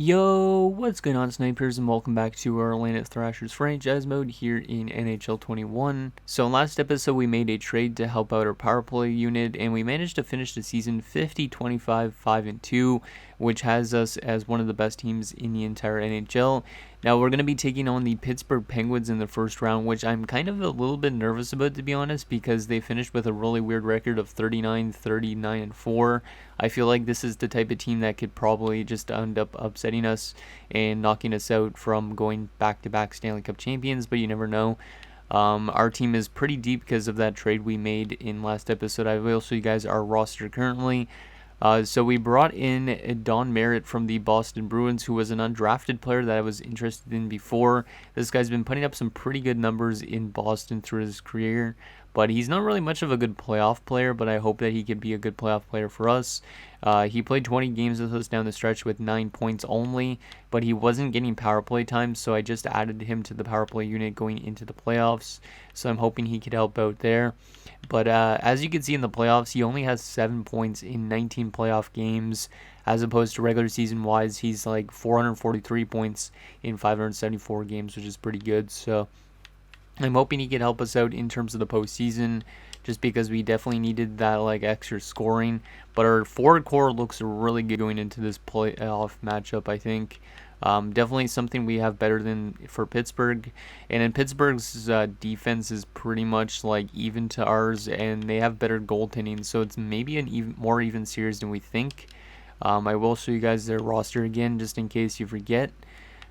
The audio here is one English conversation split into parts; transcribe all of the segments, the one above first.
Yo, what's going on, snipers, and welcome back to our Atlanta Thrashers franchise mode here in NHL 21. So in last episode, we made a trade to help out our power play unit, and we managed to finish the season 50-25, 5-2, which has us as one of the best teams in the entire NHL. Now, we're going to be taking on the Pittsburgh Penguins in the first round, which I'm kind of a little bit nervous about, to be honest, because they finished with a really weird record of 39, 39, and 4. I feel like this is the type of team that could probably just end up upsetting us and knocking us out from going back-to-back Stanley Cup champions, but you never know. Our team is pretty deep because of that trade we made in last episode. I will show you guys our roster currently. So we brought in Don Merritt from the Boston Bruins, who was an undrafted player that I was interested in before. This guy's been putting up some pretty good numbers in Boston through his career, but he's not really much of a good playoff player, but I hope that he could be a good playoff player for us. He played 20 games with us down the stretch with 9 points only, but he wasn't getting power play time, so I just added him to the power play unit going into the playoffs, so I'm hoping he could help out there. But as you can see in the playoffs, he only has 7 points in 19 playoff games, as opposed to regular season wise, he's like 443 points in 574 games, which is pretty good. So I'm hoping he can help us out in terms of the postseason, just because we definitely needed that like extra scoring. But our forward core looks really good going into this playoff matchup, I think. Definitely something we have better than for Pittsburgh. And in Pittsburgh's defense is pretty much like even to ours, and they have better goaltending, so it's maybe an more even series than we think. I will show you guys their roster again just in case you forget.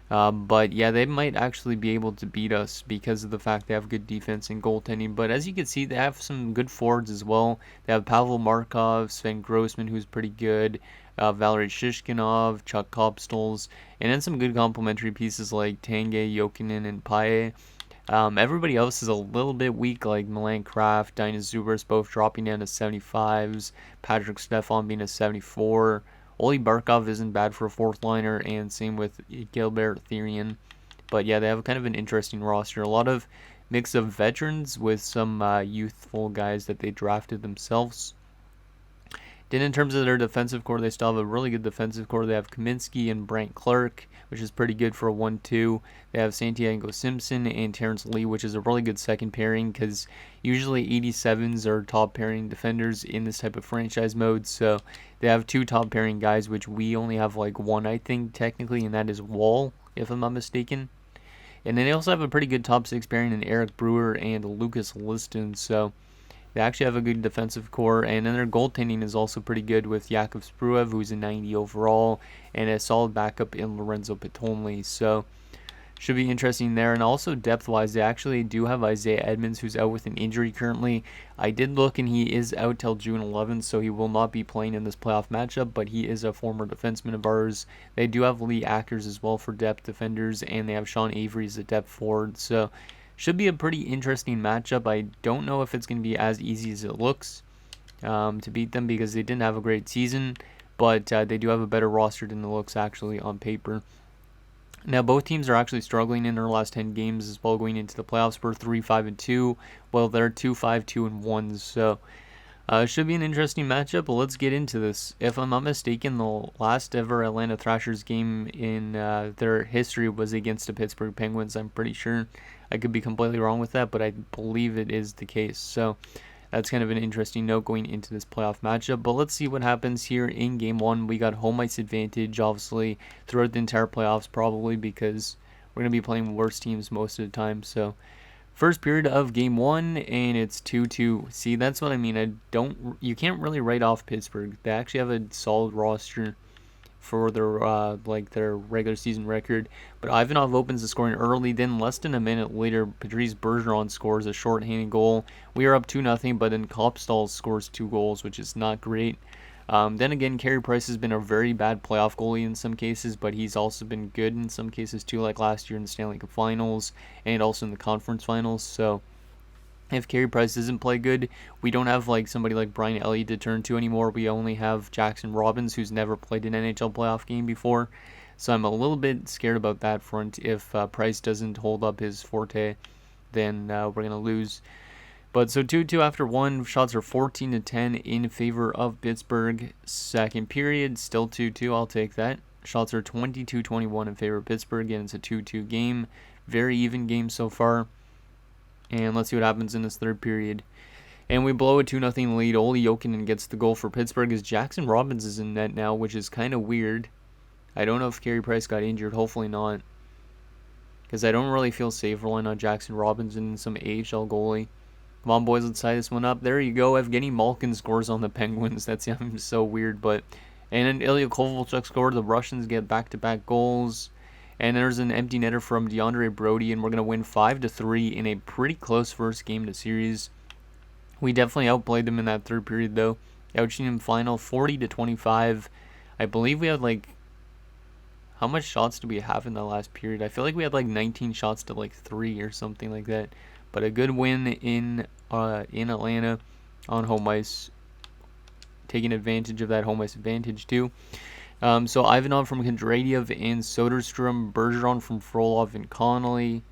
But yeah, they might actually be able to beat us because of the fact they have good defense and goaltending. But as you can see, they have some good forwards as well. They have Pavel Markov, Sven Grossman, who's pretty good, Valery Shishkinov, Chuck Kopstels, and then some good complementary pieces like Tange, Jokinen, and Paye. Everybody else is a little bit weak, like Milan Kraft, Dinah Zubers, both dropping down to 75s, Patrick Stefan being a 74. Oli Barkov isn't bad for a fourth liner, and same with Gilbert Therian. But yeah, they have kind of an interesting roster. A lot of mix of veterans with some youthful guys that they drafted themselves. Then in terms of their defensive core, they still have a really good defensive core. They have Kaminsky and Brant Clark, which is pretty good for a 1-2. They have Santiago Simpson and Terrence Lee, which is a really good second pairing because usually 87s are top pairing defenders in this type of franchise mode. So they have 2 top pairing guys, which we only have like 1, I think, technically, and that is Wall, if I'm not mistaken. And then they also have a pretty good top 6 pairing in Eric Brewer and Lucas Liston. So they actually have a good defensive core, and then their goaltending is also pretty good with Jakub Spruev, who's a 90 overall, and a solid backup in Lorenzo Pitolny. So should be interesting there. And also depth-wise, they actually do have Isaiah Edmonds, who's out with an injury currently. I did look, and he is out till June 11th, so he will not be playing in this playoff matchup, but he is a former defenseman of ours. They do have Lee Ackers as well for depth defenders, and they have Sean Avery as a depth forward. So should be a pretty interesting matchup. I don't know if it's going to be as easy as it looks to beat them because they didn't have a great season, but they do have a better roster than it looks actually on paper. Now, both teams are actually struggling in their last 10 games as well going into the playoffs. We're 3-5-2, while they're 2-5-2-1, so it should be an interesting matchup, but let's get into this. If I'm not mistaken, the last ever Atlanta Thrashers game in their history was against the Pittsburgh Penguins, I'm pretty sure. I could be completely wrong with that, but I believe it is the case. So that's kind of an interesting note going into this playoff matchup. But let's see what happens here in Game 1. We got home ice advantage, obviously, throughout the entire playoffs, probably, because we're going to be playing worse teams most of the time. So first period of Game 1, and it's 2-2. See, that's what I mean. You can't really write off Pittsburgh. They actually have a solid roster for their regular season record. But Ivanov opens the scoring early. Then less than a minute later, Patrice Bergeron scores a shorthanded goal. We are up 2-0, but then Kopstals scores 2 goals, which is not great. Then again, Carey Price has been a very bad playoff goalie in some cases, but he's also been good in some cases too, like last year in the Stanley Cup Finals and also in the Conference Finals. So if Carey Price doesn't play good, we don't have like somebody like Brian Elliott to turn to anymore. We only have Jackson Robbins, who's never played an NHL playoff game before. So I'm a little bit scared about that front. If Price doesn't hold up his forte, then we're going to lose. But so 2-2 after 1. Shots are 14-10 in favor of Pittsburgh. Second period, still 2-2. I'll take that. Shots are 22-21 in favor of Pittsburgh. Again, it's a 2-2 game. Very even game so far. And let's see what happens in this third period. And we blow a 2-0 lead. Olli Jokinen gets the goal for Pittsburgh as Jackson Robbins is in net now, which is kind of weird. I don't know if Carey Price got injured. Hopefully not. Because I don't really feel safe relying on Jackson Robbins and some AHL goalie. Come on, boys, let's tie this one up. There you go. Evgeny Malkin scores on the Penguins. That seems so weird, but... And then Ilya Kovalchuk scored. The Russians get back-to-back goals. And there's an empty netter from DeAndre Brody, and we're going to win 5-3 in a pretty close first game of the series. We definitely outplayed them in that third period, though. Outshooting them final 40-25. I believe we had, like... How much shots do we have in the last period? I feel like we had, like, 19 shots to, like, 3 or something like that. But a good win in Atlanta on home ice. Taking advantage of that home ice advantage, too. So Ivanov from Kondratyov and Soderstrom. Bergeron from Frolov and Connolly.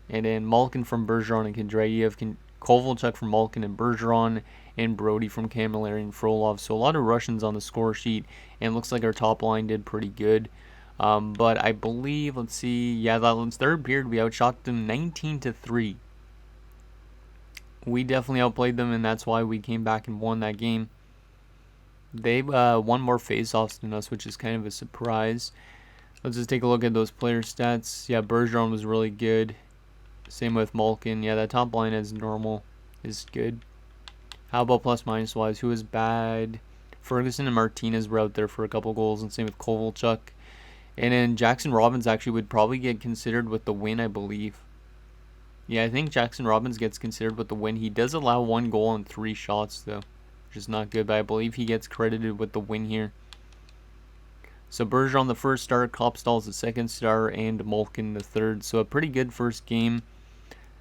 And then Malkin from Bergeron and Kondratyov. Kovalchuk from Malkin and Bergeron. And Brody from Camilleri and Frolov. So a lot of Russians on the score sheet. And looks like our top line did pretty good. But I believe, let's see. Yeah, that was third period. We outshot them 19-3. We definitely outplayed them, and that's why we came back and won that game. They won more faceoffs than us, which is kind of a surprise. Let's just take a look at those player stats. Yeah, Bergeron was really good. Same with Malkin. Yeah, that top line as normal is good. How about plus-minus wise? Who is bad? Ferguson and Martinez were out there for a couple goals, and same with Kovalchuk. And then Jackson Robbins actually would probably get considered with the win, I believe. Yeah, I think Jackson Robbins gets considered with the win. He does allow 1 goal on 3 shots, though, which is not good, but I believe he gets credited with the win here. So Bergeron the first star, Kopstall's the second star, and Malkin the third. So a pretty good first game.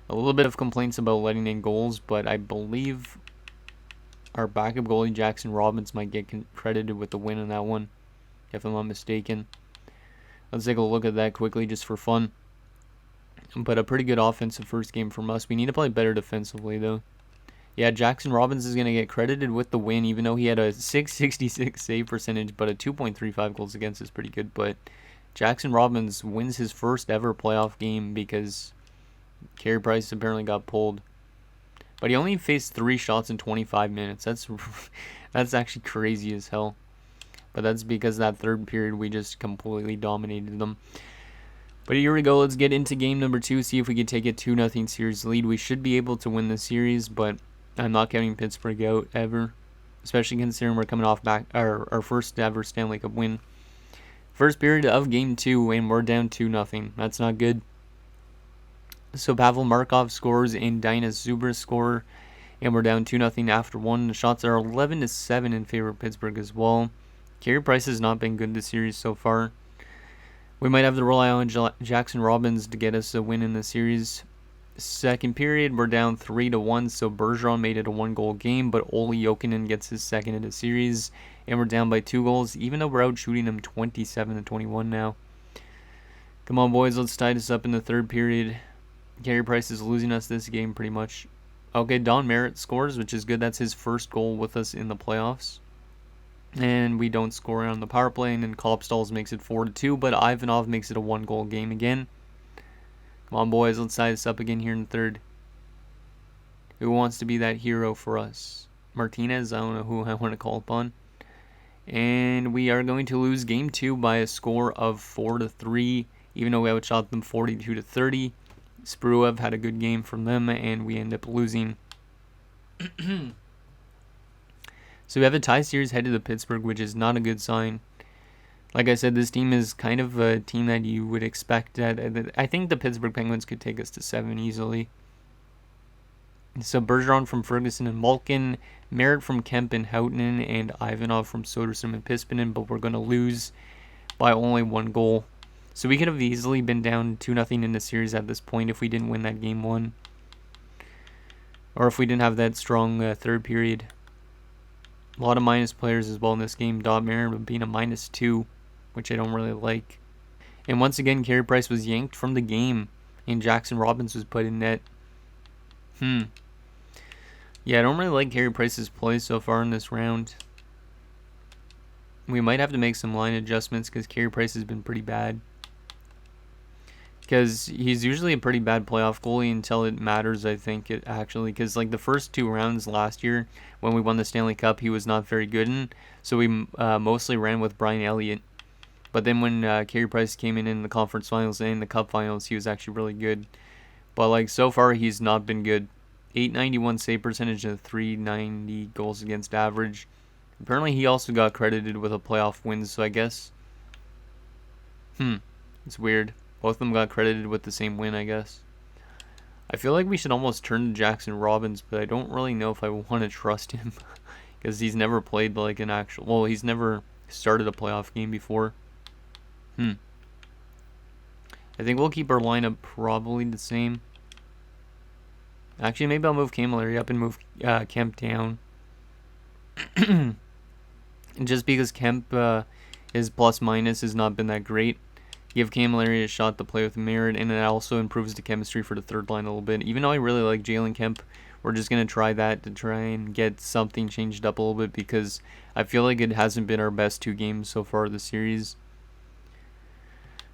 A little bit of complaints about letting in goals, but I believe our backup goalie, Jackson Robbins, might get credited with the win in that one, if I'm not mistaken. Let's take a look at that quickly just for fun. But a pretty good offensive first game from us. We need to play better defensively, though. Yeah, Jackson Robbins is going to get credited with the win, even though he had a .666 save percentage, but a 2.35 goals against is pretty good. But Jackson Robbins wins his first ever playoff game because Carey Price apparently got pulled. But he only faced 3 shots in 25 minutes. That's actually crazy as hell. But that's because that third period we just completely dominated them. But here we go. Let's get into game number 2. See if we can take a 2-0 series lead. We should be able to win the series, but I'm not counting Pittsburgh out ever. Especially considering we're coming off our first ever Stanley Cup win. First period of game 2, and we're down 2-0. That's not good. So Pavel Markov scores and Dinas Zubris score. And we're down 2-0 after 1. The shots are 11-7 in favor of Pittsburgh as well. Carey Price has not been good this series so far. We might have to rely on Jackson Robbins to get us a win in the series. Second period, we're down 3-1, so Bergeron made it a 1-goal game, but Olli Jokinen gets his second in the series, and we're down by 2 goals, even though we're out shooting them 27-21 now. Come on, boys, let's tie this up in the third period. Carey Price is losing us this game pretty much. Okay, Don Merritt scores, which is good. That's his first goal with us in the playoffs. And we don't score on the power play, and then Kopstalls makes it 4-2, but Ivanov makes it a 1-goal game again. Come on, boys, let's tie this up again here in the third. Who wants to be that hero for us? Martinez, I don't know who I want to call upon. And we are going to lose game 2 by a score of 4-3, even though we outshot them 42-30. Spruev had a good game from them, and we end up losing. So we have a tie series headed to Pittsburgh, which is not a good sign. Like I said, this team is kind of a team that you would expect. I think the Pittsburgh Penguins could take us to 7 easily. So Bergeron from Ferguson and Malkin, Merritt from Kemp and Houghton, and Ivanov from Soderstrom and Pispinen, but we're going to lose by only 1 goal. So we could have easily been down 2-0 in the series at this point if we didn't win that game 1. Or if we didn't have that strong third period. A lot of minus players as well in this game. Dot Merritt being a -2, which I don't really like. And once again, Carey Price was yanked from the game, and Jackson Robbins was put in net. Yeah, I don't really like Carey Price's play so far in this round. We might have to make some line adjustments because Carey Price has been pretty bad. Because he's usually a pretty bad playoff goalie until it matters, I think, actually. Because, like, the first 2 rounds last year, when we won the Stanley Cup, he was not very good in. So we mostly ran with Brian Elliott. But then when Carey Price came in the conference finals and the cup finals, he was actually really good. But, like, so far, he's not been good. 891 save percentage and 390 goals against average. Apparently, he also got credited with a playoff win, so I guess... It's weird. Both of them got credited with the same win, I guess. I feel like we should almost turn to Jackson Robbins, but I don't really know if I want to trust him. Because he's never played like an actual... Well, he's never started a playoff game before. I think we'll keep our lineup probably the same. Actually, maybe I'll move Camilleri up and move Kemp down. And just because Kemp, his plus-minus has not been that great. Give Camilleri a shot to play with merit, and it also improves the chemistry for the third line a little bit. Even though I really like Jalen Kemp, we're just going to try that to try and get something changed up a little bit because I feel like it hasn't been our best 2 games so far this series.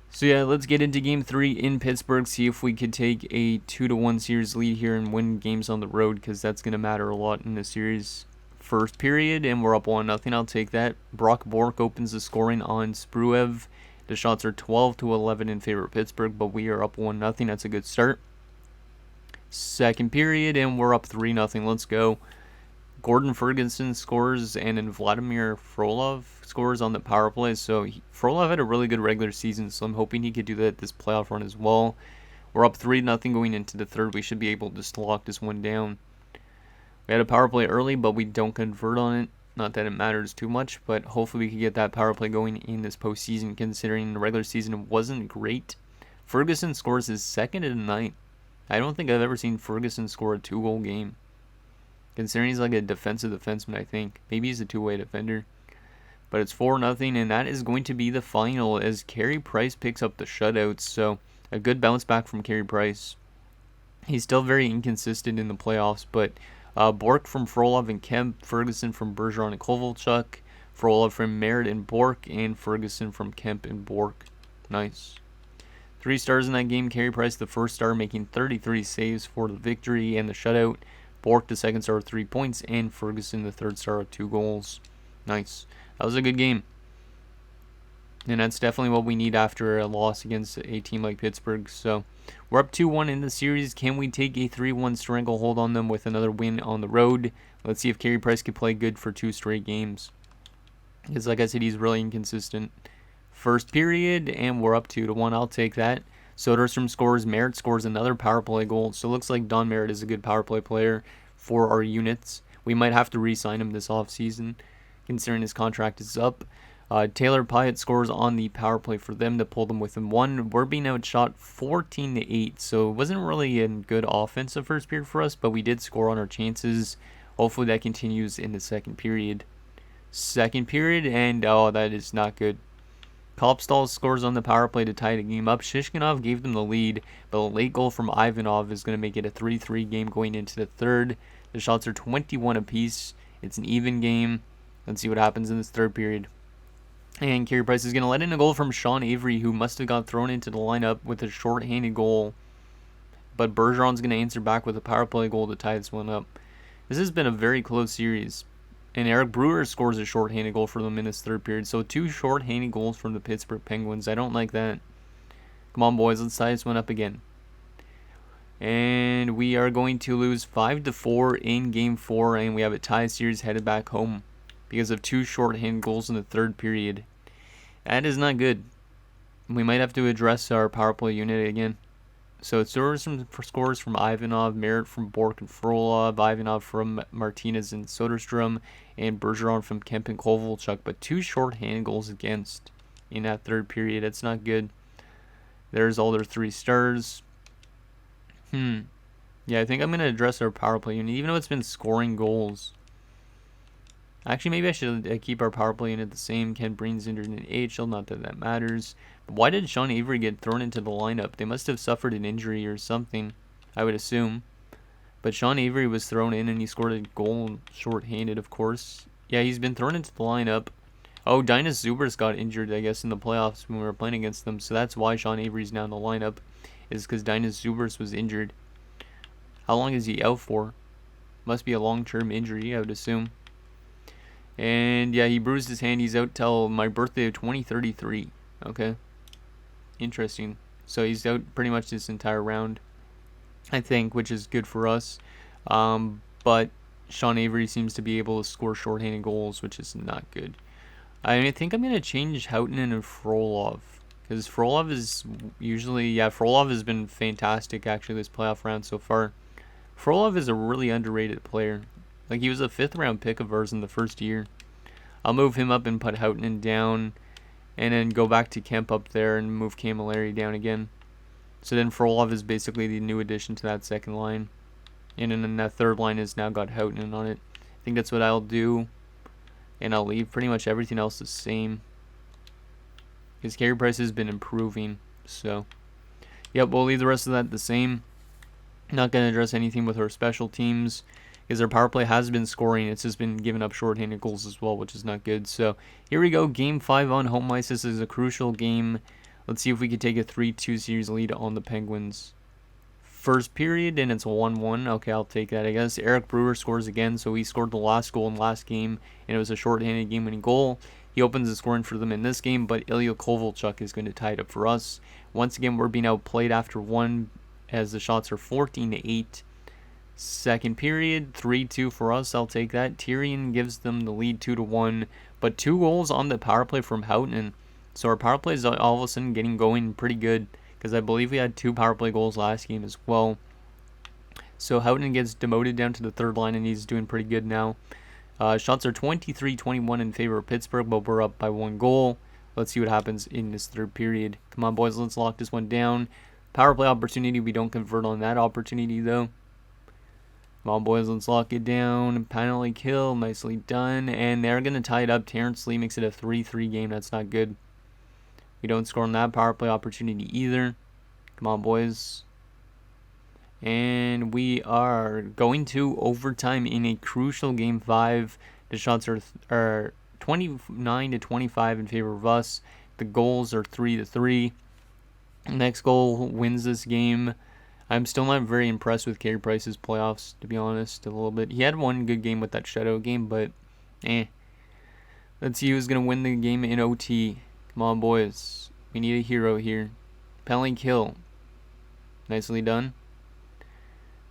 So yeah, let's get into Game 3 in Pittsburgh, see if we could take a 2-1 series lead here and win games on the road because that's going to matter a lot in the series. First period, and we're up 1-0. I'll take that. Brock Bork opens the scoring on Spruev. The shots are 12-11 in favor of Pittsburgh, but we are up 1-0. That's a good start. Second period, and we're up 3-0. Let's go. Gordon Ferguson scores, and then Vladimir Frolov scores on the power play. So Frolov had a really good regular season, so I'm hoping he could do that this playoff run as well. We're up 3-0 going into the third. We should be able to just lock this one down. We had a power play early, but we don't convert on it. Not that it matters too much, but hopefully we can get that power play going in this postseason, considering the regular season wasn't great. Ferguson scores his second of the night. I don't think I've ever seen Ferguson score a 2-goal game. Considering he's like a defensive defenseman, I think. Maybe he's a 2-way defender. But it's 4-0, and that is going to be the final as Carey Price picks up the shutouts. So a good bounce back from Carey Price. He's still very inconsistent in the playoffs, but Bork from Frolov and Kemp, Ferguson from Bergeron and Kovalchuk, Frolov from Merritt and Bork, and Ferguson from Kemp and Bork. Nice. 3 stars in that game. Carey Price, the first star, making 33 saves for the victory and the shutout. Bork, the second star, with 3 points, and Ferguson, the third star, with 2 goals. Nice. That was a good game. And that's definitely what we need after a loss against a team like Pittsburgh. So we're up 2-1 in the series. Can we take a 3-1 stranglehold on them with another win on the road? Let's see if Carey Price can play good for 2 straight games. Because like I said, he's really inconsistent. First period, and we're up 2-1. I'll take that. Soderstrom scores. Merritt scores another power play goal. So it looks like Don Merritt is a good power play player for our units. We might have to re-sign him this offseason, considering his contract is up. Taylor Pyatt scores on the power play for them to pull them within 1. We're being outshot 14-8, so it wasn't really a good offensive first period for us, but we did score on our chances. Hopefully that continues in the second period. Second period, and oh, that is not good. Kopstall scores on the power play to tie the game up. Shishkinov gave them the lead, but a late goal from Ivanov is going to make it a 3-3 game going into the third. The shots are 21 apiece. It's an even game. Let's see what happens in this third period. And Carey Price is going to let in a goal from Sean Avery, who must have got thrown into the lineup with a short-handed goal. But Bergeron's going to answer back with a power play goal to tie this one up. This has been a very close series. And Eric Brewer scores a short-handed goal for them in this third period. So 2 short-handed goals from the Pittsburgh Penguins. I don't like that. Come on, boys. Let's tie this one up again. And we are going to lose 5-4 in Game 4. And we have a tie series headed back home because of 2 short-handed goals in the third period. That is not good. We might have to address our power play unit again. So it's scores from Ivanov, Merritt from Bork and Frolov, Ivanov from Martinez and Soderstrom, and Bergeron from Kemp and Kovalchuk. But 2 short-handed goals against in that third period. That's not good. There's all their 3 stars. Yeah, I think I'm going to address our power play unit, even though it's been scoring goals. Actually, maybe I should keep our power play unit the same. Ken Breen's injured in AHL, not that that matters. But why did Sean Avery get thrown into the lineup? They must have suffered an injury or something, I would assume. But Sean Avery was thrown in and he scored a goal short-handed, of course. Yeah, he's been thrown into the lineup. Oh, Dinas Zubers got injured, I guess, in the playoffs when we were playing against them. So that's why Sean Avery's now in the lineup, is because Dinas Zubers was injured. How long is he out for? Must be a long-term injury, I would assume. And yeah, he bruised his hand. He's out till my birthday of 2033. Okay. Interesting. So he's out pretty much this entire round, I think, which is good for us. But Sean Avery seems to be able to score shorthanded goals, which is not good. I think I'm going to change Houghton and Frolov. Because Frolov is usually... Yeah, Frolov has been fantastic, actually, this playoff round so far. Frolov is a really underrated player. Like, he was a 5th round pick of ours in the first year. I'll move him up and put Houghton down. And then go back to Kemp up there and move Camilleri down again. So then Frolov is basically the new addition to that second line. And then that third line has now got Houghton on it. I think that's what I'll do. And I'll leave pretty much everything else the same. His carry price has been improving. So, yep, we'll leave the rest of that the same. Not going to address anything with our special teams, because our power play has been scoring. It's just been giving up shorthanded goals as well, which is not good. So, here we go. Game 5 on home ice. This is a crucial game. Let's see if we can take a 3-2 series lead on the Penguins. First period, and it's 1-1. Okay, I'll take that, I guess. Eric Brewer scores again, so he scored the last goal in last game, and it was a shorthanded game-winning goal. He opens the scoring for them in this game, but Ilya Kovalchuk is going to tie it up for us. Once again, we're being outplayed after one, as the shots are 14-8. Second period, 3-2 for us. I'll take that. Tyrion gives them the lead 2-1, but 2 goals on the power play from Houghton. So our power play is all of a sudden getting going pretty good, because I believe we had 2 power play goals last game as well. So Houghton gets demoted down to the third line, and he's doing pretty good now. Shots are 23-21 in favor of Pittsburgh, but we're up by 1 goal. Let's see what happens in this third period. Come on, boys, let's lock this one down. Power play opportunity, we don't convert on that opportunity, though. Come on, boys, let's lock it down. Penalty kill, nicely done. And they're going to tie it up. Terrence Lee makes it a 3-3 game. That's not good. We don't score on that power play opportunity either. Come on, boys. And we are going to overtime in a crucial game 5. The shots are 29-25 in favor of us. The goals are 3-3. Next goal wins this game. I'm still not very impressed with Carey Price's playoffs, to be honest, a little bit. He had one good game with that shutout game, but Let's see who's going to win the game in OT. Come on, boys. We need a hero here. Penalty kill. Nicely done.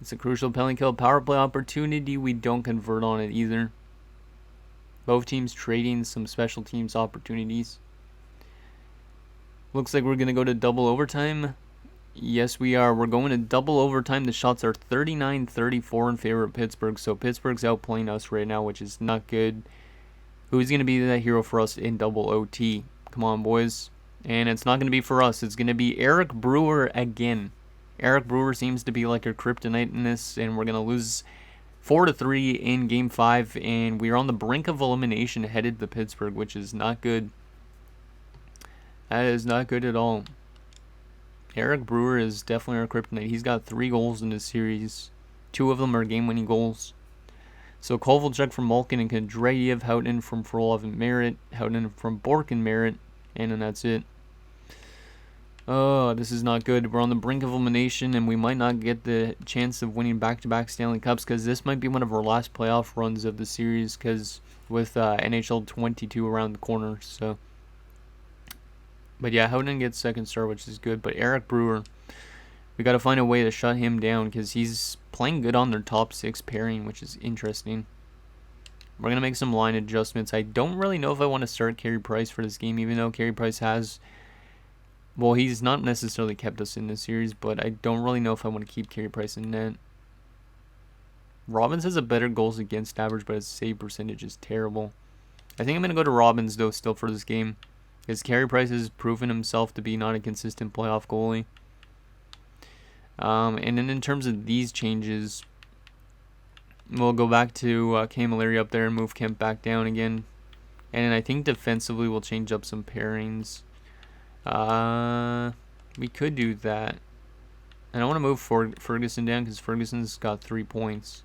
It's a crucial penalty kill. Power play opportunity. We don't convert on it either. Both teams trading some special teams opportunities. Looks like we're going to go to double overtime. Yes, we are. We're going to double overtime. The shots are 39-34 in favor of Pittsburgh. So Pittsburgh's outplaying us right now, which is not good. Who's going to be that hero for us in double OT? Come on, boys. And it's not going to be for us. It's going to be Eric Brewer again. Eric Brewer seems to be like a kryptonite in this, and we're going to lose 4-3 in Game 5, and we're on the brink of elimination headed to Pittsburgh, which is not good. That is not good at all. Eric Brewer is definitely our kryptonite. He's got 3 goals in this series. 2 of them are game-winning goals. So Kovalchuk from Malkin and Kondrayev, Houghton from Frolov and Merritt, Houghton from Bork and Merritt, and then that's it. Oh, this is not good. We're on the brink of elimination, and we might not get the chance of winning back-to-back Stanley Cups, because this might be one of our last playoff runs of the series, because with NHL 22 around the corner. So, but yeah, Houghton gets second star, which is good. But Eric Brewer, we got to find a way to shut him down, because he's playing good on their top 6 pairing, which is interesting. We're going to make some line adjustments. I don't really know if I want to start Carey Price for this game, even though Carey Price has... Well, he's not necessarily kept us in this series, but I don't really know if I want to keep Carey Price in net. Robbins has a better goals against average, but his save percentage is terrible. I think I'm going to go to Robbins, though, still for this game, because Carey Price has proven himself to be not a consistent playoff goalie. And then in terms of these changes, we'll go back to Camilleri up there and move Kemp back down again. And then I think defensively we'll change up some pairings. We could do that. I don't want to move Ferguson down, because Ferguson's got 3 points.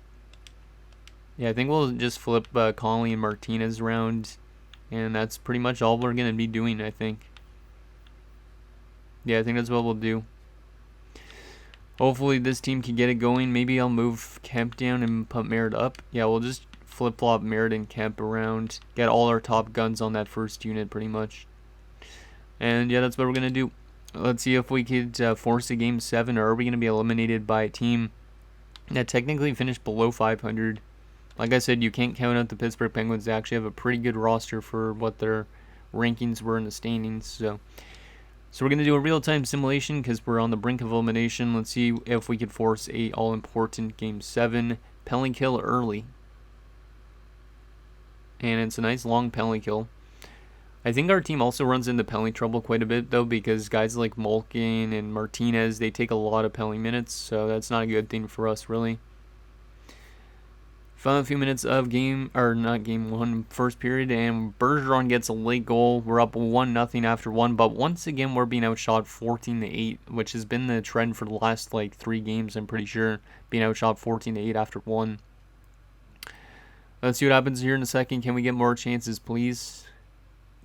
Yeah, I think we'll just flip Conley and Martinez around And that's pretty much all we're going to be doing, I think. Yeah, I think that's what we'll do. Hopefully this team can get it going. Maybe I'll move Kemp down and put Merritt up. Yeah, we'll just flip-flop Merritt and Kemp around. Get all our top guns on that first unit, pretty much. And yeah, that's what we're going to do. Let's see if we could force a Game 7, or are we going to be eliminated by a team that technically finished below 500. Like I said, you can't count out the Pittsburgh Penguins. They actually have a pretty good roster for what their rankings were in the standings. So we're going to do a real-time simulation because we're on the brink of elimination. Let's see if we could force a all-important Game 7 penalty kill early. And it's a nice long penalty kill. I think our team also runs into penalty trouble quite a bit, though, because guys like Malkin and Martinez, they take a lot of penalty minutes, so that's not a good thing for us, really. Final few minutes of first period, and Bergeron gets a late goal. We're up 1-0 after 1, but once again, we're being outshot 14-8, which has been the trend for the last, 3 games, I'm pretty sure, being outshot 14-8 after 1. Let's see what happens here in a second. Can we get more chances, please?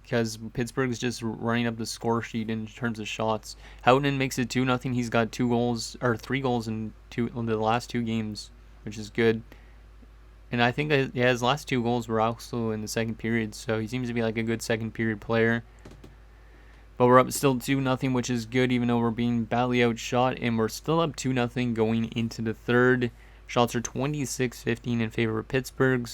Because Pittsburgh's just running up the score sheet in terms of shots. Houghton makes it 2-0. He's got 3 goals in the last 2 games, which is good. And I think his last 2 goals were also in the second period, so he seems to be like a good second period player. But we're up still 2-0, which is good, even though we're being badly outshot, and we're still up 2-0 going into the third. Shots are 26-15 in favor of Pittsburgh.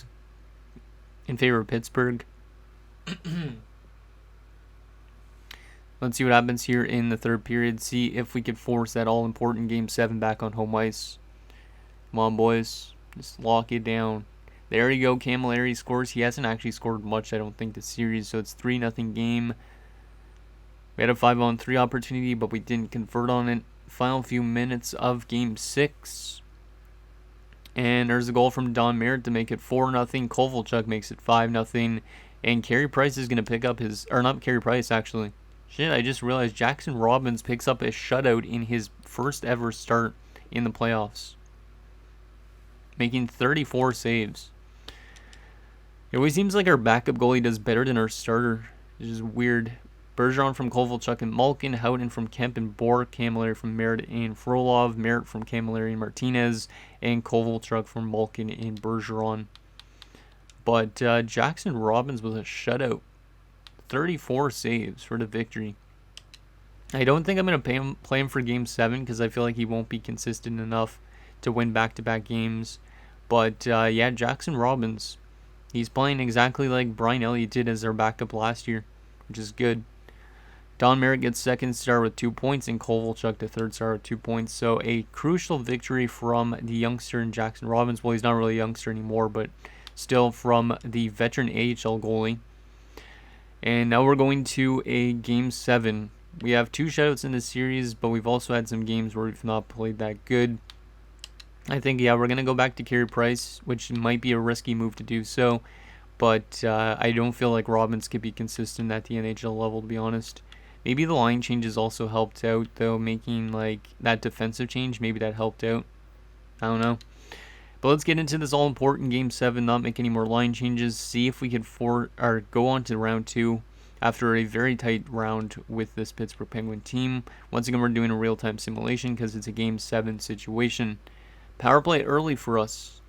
Let's see what happens here in the third period. See if we could force that all-important Game 7 back on home ice. Come on, boys. Just lock it down. There you go. Camilleri scores. He hasn't actually scored much, I don't think, this series. So it's 3-0 game. We had a 5-on-3 opportunity, but we didn't convert on it. Final few minutes of Game 6. And there's a goal from Don Merritt to make it 4-0. Kovalchuk makes it 5-0. And Carey Price is going to pick up his... Or not Carey Price, actually. Shit, I just realized Jackson Robbins picks up a shutout in his first ever start in the playoffs, making 34 saves. It always seems like our backup goalie does better than our starter, which is weird. Bergeron from Kovalchuk and Malkin, Houghton from Kemp and Bourque, Camilleri from Merritt and Frolov, Merritt from Camilleri and Martinez, and Kovalchuk from Malkin and Bergeron. But Jackson Robbins with a shutout. 34 saves for the victory. I don't think I'm going to play him for Game 7 because I feel like he won't be consistent enough to win back-to-back games. But, yeah, Jackson Robbins, he's playing exactly like Brian Elliott did as our backup last year, which is good. Don Merritt gets second star with 2 points, and Kovalchuk the third star with 2 points. So a crucial victory from the youngster in Jackson Robbins. Well, he's not really a youngster anymore, but still from the veteran AHL goalie. And now we're going to a Game 7. We have 2 shutouts in this series, but we've also had some games where we've not played that good. I think, yeah, we're going to go back to Carey Price, which might be a risky move to do so. But I don't feel like Robbins could be consistent at the NHL level, to be honest. Maybe the line changes also helped out, though, making like that defensive change. Maybe that helped out. I don't know. But let's get into this all-important Game 7, not make any more line changes, see if we can go on to round 2 after a very tight round with this Pittsburgh Penguin team. Once again, we're doing a real-time simulation because it's a Game 7 situation. Power play early for us.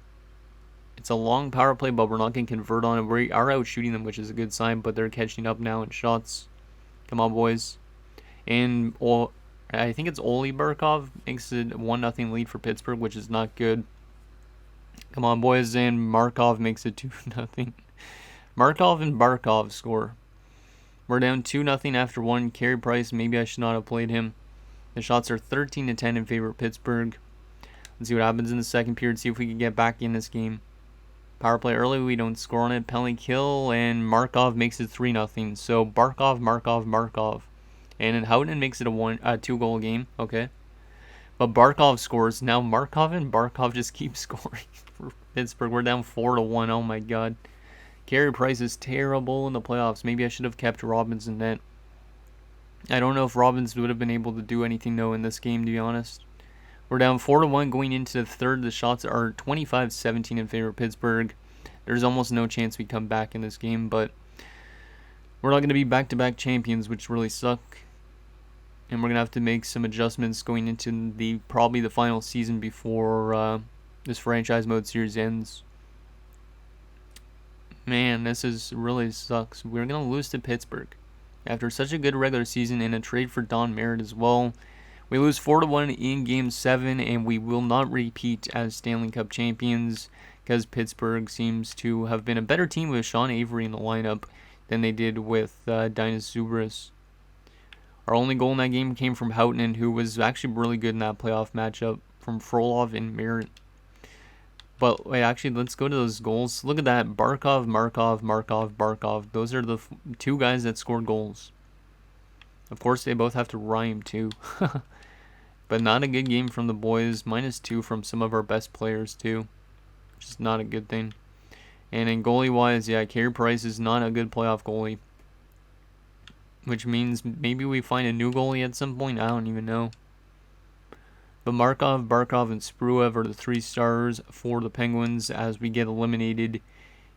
It's a long power play, but we're not going to convert on it. We are out shooting them, which is a good sign, but they're catching up now in shots. Come on, boys. And I think it's Oli Barkov makes it 1-0 lead for Pittsburgh, which is not good. Come on, boys, and Markov makes it 2-0. Markov and Barkov score. We're down 2-0 after 1. Carey Price, maybe I should not have played him. The shots are 13-10 in favor of Pittsburgh. Let's see what happens in the second period, see if we can get back in this game. Power play early, we don't score on it. Penalty kill, and Markov makes it 3-0. So Barkov. And then Houghton makes it a 2-goal game. Okay. But Barkov scores. Now Markov and Barkov just keep scoring for Pittsburgh. We're down 4-1. Oh my god. Carey Price is terrible in the playoffs. Maybe I should have kept Robbins in net. I don't know if Robbins would have been able to do anything though in this game, to be honest. We're down 4-1 going into the third. The shots are 25-17 in favor of Pittsburgh. There's almost no chance we come back in this game, but We're not going to be back-to-back champions, which really suck. And we're going to have to make some adjustments going into probably the final season before this franchise mode series ends. Man, this really sucks. We're going to lose to Pittsburgh. After such a good regular season and a trade for Don Merritt as well, we lose 4-1 in Game 7, and we will not repeat as Stanley Cup champions because Pittsburgh seems to have been a better team with Sean Avery in the lineup than they did with Dinas Zubris. Our only goal in that game came from Houghton, who was actually really good in that playoff matchup from Frolov and Merritt. But wait, actually, let's go to those goals. Look at that. Barkov, Markov, Markov, Barkov. Those are the two guys that scored goals. Of course, they both have to rhyme, too. But not a good game from the boys. -2 from some of our best players, too. Which is not a good thing. And in goalie-wise, yeah, Carey Price is not a good playoff goalie. Which means maybe we find a new goalie at some point. I don't even know. But Markov, Barkov, and Spruev are the 3 stars for the Penguins as we get eliminated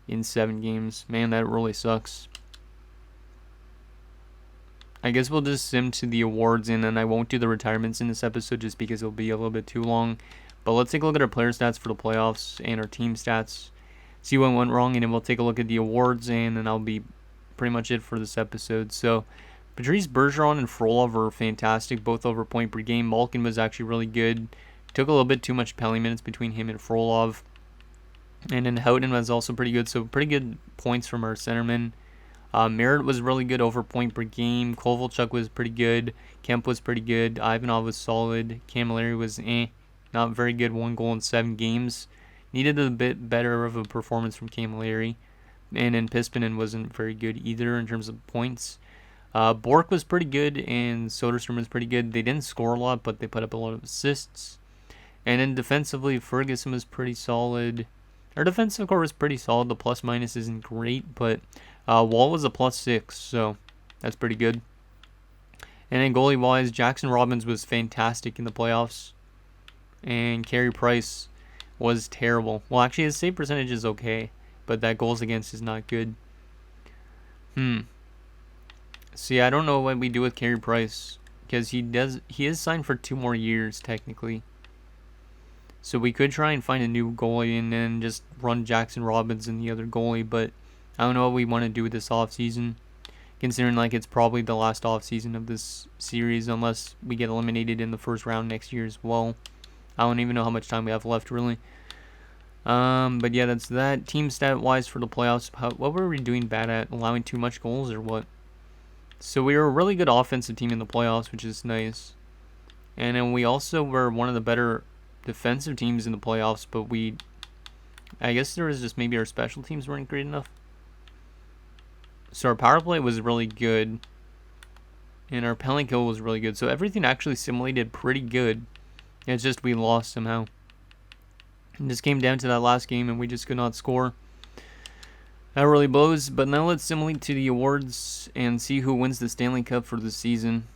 in 7 games. Man, that really sucks. I guess we'll just sim to the awards, and then I won't do the retirements in this episode just because it'll be a little bit too long. But let's take a look at our player stats for the playoffs and our team stats. See what went wrong, and then we'll take a look at the awards, and then I'll be pretty much it for this episode. So Patrice Bergeron and Frolov are fantastic, both over point per game. Malkin was actually really good. Took a little bit too much penalty minutes between him and Frolov. And then Houghton was also pretty good, so pretty good points from our centermen. Merritt was really good over point per game. Kovalchuk was pretty good. Kemp was pretty good. Ivanov was solid. Camilleri was not very good. 1 goal in 7 games. Needed a bit better of a performance from Camilleri. And then Pispinen wasn't very good either in terms of points. Bork was pretty good, and Soderstrom was pretty good. They didn't score a lot, but they put up a lot of assists. And then defensively, Ferguson was pretty solid. Our defensive core was pretty solid. The plus-minus isn't great, but Wall was a +6, so that's pretty good. And then goalie-wise, Jackson Robbins was fantastic in the playoffs. And Carey Price was terrible. Well, actually, his save percentage is okay, but that goals against is not good. See, I don't know what we do with Carey Price, because he is signed for 2 more years, technically. So we could try and find a new goalie and then just run Jackson Robbins and the other goalie, but I don't know what we want to do with this offseason, considering like it's probably the last offseason of this series unless we get eliminated in the first round next year as well. I don't even know how much time we have left, really. But yeah, that's that. Team stat-wise for the playoffs, what were we doing bad at? Allowing too much goals or what? So we were a really good offensive team in the playoffs, which is nice. And then we also were one of the better defensive teams in the playoffs, but I guess there was just maybe our special teams weren't great enough. So our power play was really good, and our penalty kill was really good. So everything actually simulated pretty good. It's just we lost somehow. And this came down to that last game, and we just could not score. That really blows, but now let's simulate to the awards and see who wins the Stanley Cup for the season.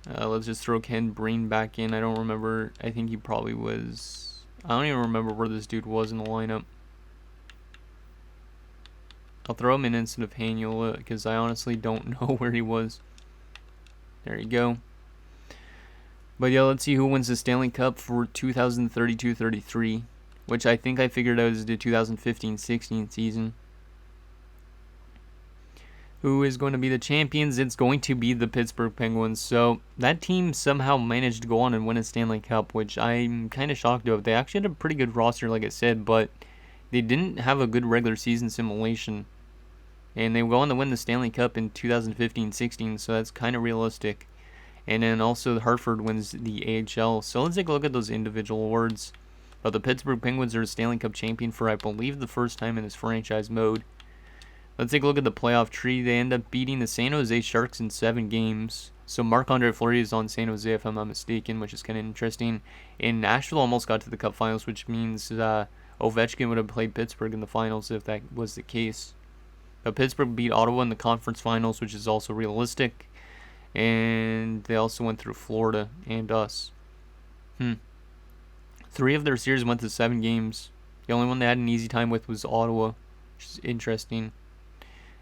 Let's just throw Ken Breen back in. I don't remember. I think he probably was... I don't even remember where this dude was in the lineup. I'll throw him in instead of Haniel because I honestly don't know where he was. There you go. But yeah, let's see who wins the Stanley Cup for 2032-33, which I think I figured out is the 2015-16 season. Who is going to be the champions? It's going to be the Pittsburgh Penguins. So that team somehow managed to go on and win a Stanley Cup, which I'm kind of shocked about. They actually had a pretty good roster, like I said, but they didn't have a good regular season simulation. And they go on to win the Stanley Cup in 2015-16, so that's kind of realistic. And then also Hartford wins the AHL. So let's take a look at those individual awards. But the Pittsburgh Penguins are the Stanley Cup champion for, I believe, the first time in this franchise mode. Let's take a look at the playoff tree. They end up beating the San Jose Sharks in 7 games. So Marc-Andre Fleury is on San Jose, if I'm not mistaken, which is kind of interesting. And Nashville almost got to the Cup Finals, which means Ovechkin would have played Pittsburgh in the finals if that was the case. But Pittsburgh beat Ottawa in the conference finals, which is also realistic. And they also went through Florida and us. 3 of their series went to 7 games. The only one they had an easy time with was Ottawa, which is interesting.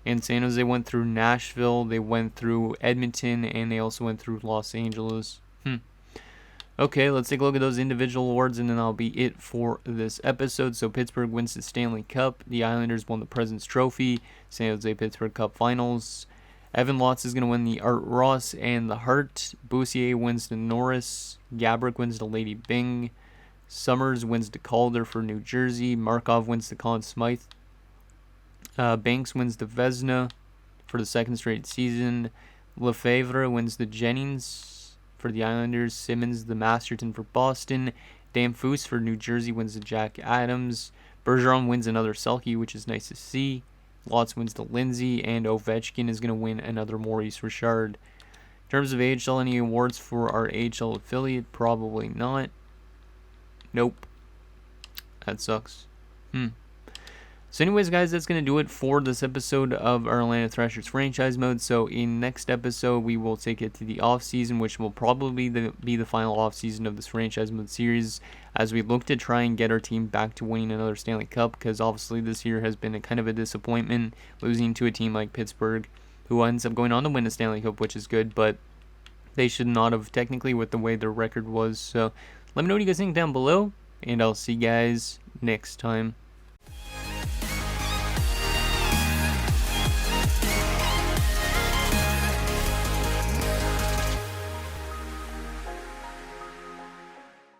And San Jose went through Nashville, they went through Edmonton, and they also went through Los Angeles. Okay, let's take a look at those individual awards, and then that'll be it for this episode. So Pittsburgh wins the Stanley Cup. The Islanders won the President's Trophy. San Jose Pittsburgh Cup Finals. Evan Lotz is going to win the Art Ross and the Hart. Boussier wins the Norris. Gabrick wins the Lady Byng. Summers wins the Calder for New Jersey. Markov wins the Conn Smythe. Banks wins the Vezina for the second straight season. Lefebvre wins the Jennings for the Islanders. Simmons the Masterton for Boston. Damphousse for New Jersey wins the Jack Adams. Bergeron wins another Selke, which is nice to see. Lotz wins the Lindsay, and Ovechkin is going to win another Maurice Richard. In terms of AHL, any awards for our AHL affiliate? Probably not. Nope. That sucks. So anyways, guys, that's going to do it for this episode of our Atlanta Thrashers franchise mode. So in next episode, we will take it to the off-season, which will probably be the final off-season of this franchise mode series, as we look to try and get our team back to winning another Stanley Cup, because obviously this year has been a kind of a disappointment, losing to a team like Pittsburgh, who ends up going on to win the Stanley Cup, which is good, but they should not have technically with the way their record was. So let me know what you guys think down below, and I'll see you guys next time.